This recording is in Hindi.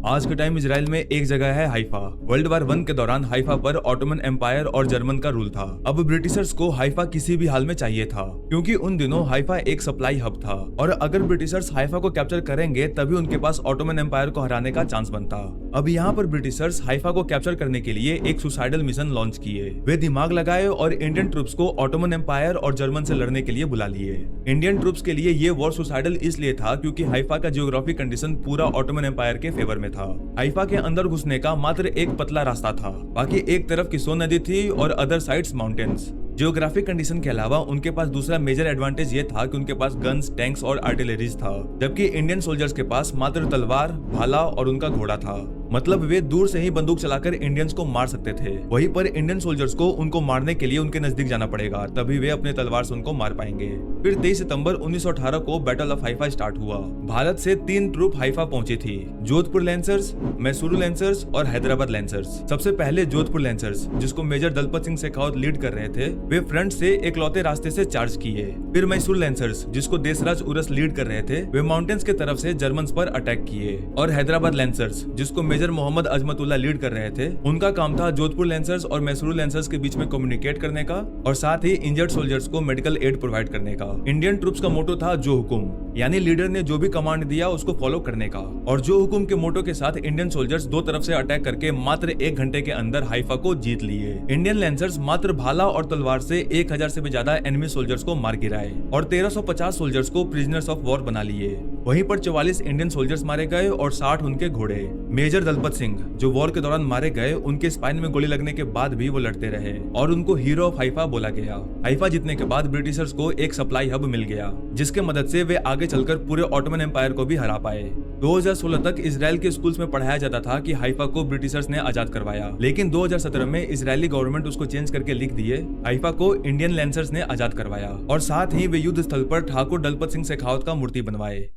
आज के टाइम इजराइल में एक जगह है हाइफा। वर्ल्ड वार 1 के दौरान हाइफा पर ऑटोमन एम्पायर और जर्मन का रूल था। अब ब्रिटिशर्स को हाइफा किसी भी हाल में चाहिए था, क्योंकि उन दिनों हाइफा एक सप्लाई हब था और अगर ब्रिटिशर्स हाइफा को कैप्चर करेंगे तभी उनके पास ऑटोमन एम्पायर को हराने का चांस बनता। अब यहाँ पर ब्रिटिशर्स हाइफा को कैप्चर करने के लिए एक सुसाइडल मिशन लॉन्च किए। वे दिमाग लगाए और इंडियन ट्रूप्स को ऑटोमन एम्पायर और जर्मन से लड़ने के लिए बुला लिए। इंडियन ट्रूप्स के लिए ये वॉर सुसाइडल इसलिए था क्योंकि हाइफा का जियोग्राफिक कंडीशन पूरा ऑटोमन एम्पायर के फेवर में था। हाइफा के अंदर घुसने का मात्र एक पतला रास्ता था, बाकी एक तरफ किसोन नदी थी और other sides mountains. Geographic condition के अलावा उनके पास दूसरा मेजर एडवांटेज ये था कि उनके पास गन्स, टैंक्स और आर्टिलरीज था, जबकि इंडियन सोल्जर्स के पास मात्र तलवार, भाला और उनका घोड़ा था। मतलब वे दूर से ही बंदूक चलाकर इंडियंस को मार सकते थे। वहीं पर इंडियन सोल्जर्स को उनको मारने के लिए उनके नजदीक जाना पड़ेगा, तभी वे अपने तलवार से उनको मार पाएंगे। फिर 23 सितंबर 1918 को बैटल ऑफ हाइफा स्टार्ट हुआ। भारत से 3 ट्रूप हाइफा पहुंची थी, जोधपुर लैंसर्स, मैसूरू लैंसर्स और हैदराबाद लैंसर्स। सबसे पहले जोधपुर लैंसर्स, जिसको मेजर दलपत सिंह शेखावत लीड कर रहे थे, वे फ्रंट से एकलौते रास्ते से चार्ज किए। फिर मैसूर लैंसर्स, जिसको देसराज उरस लीड कर रहे थे, वे माउंटेन्स के तरफ से जर्मन्स पर अटैक किए। और हैदराबाद लैंसर्स, जिसको मेजर मोहम्मद अजमतुल्ला लीड कर रहे थे, उनका काम था जोधपुर लैंसर्स और मैसूरू लैंसर्स के बीच में कम्युनिकेट करने का और साथ ही इंजर्ड सोल्जर्स को मेडिकल एड प्रोवाइड करने का। इंडियन ट्रूप्स का मोटो था जो हुकुम, यानी लीडर ने जो भी कमांड दिया उसको फॉलो करने का। और जो हुकुम के मोटो के साथ इंडियन सोल्जर्स दो तरफ से अटैक करके मात्र 1 घंटे के अंदर हाइफा को जीत लिए। इंडियन लैंसर्स मात्र भाला और तलवार से 1000 से भी ज्यादा एनिमी सोल्जर्स को मार गिराए और 1350 सोल्जर्स को प्रिजनर्स ऑफ वॉर बना लिए। वहीं पर 44 इंडियन सोल्जर्स मारे गए और 60 उनके घोड़े। मेजर दलपत सिंह जो वॉर के दौरान मारे गए, उनके स्पाइन में गोली लगने के बाद भी वो लड़ते रहे और उनको हीरो ऑफ हाइफा बोला गया। हाइफा जीतने के बाद ब्रिटिशर्स को एक सप्लाई हब मिल गया, जिसके मदद से वे आगे चलकर पूरे ऑटोमन एम्पायर को भी हरा पाए। 2016 तक इजराइल के स्कूल्स में पढ़ाया जाता था कि हाइफा को ब्रिटिशर्स ने आजाद करवाया, लेकिन 2017 में इजरायली गवर्नमेंट उसको चेंज करके लिख दिए हाइफा को इंडियन लैंसर्स ने आजाद करवाया। और साथ ही वे युद्ध स्थल पर ठाकुर दलपत सिंह शेखावत का मूर्ति बनवाए।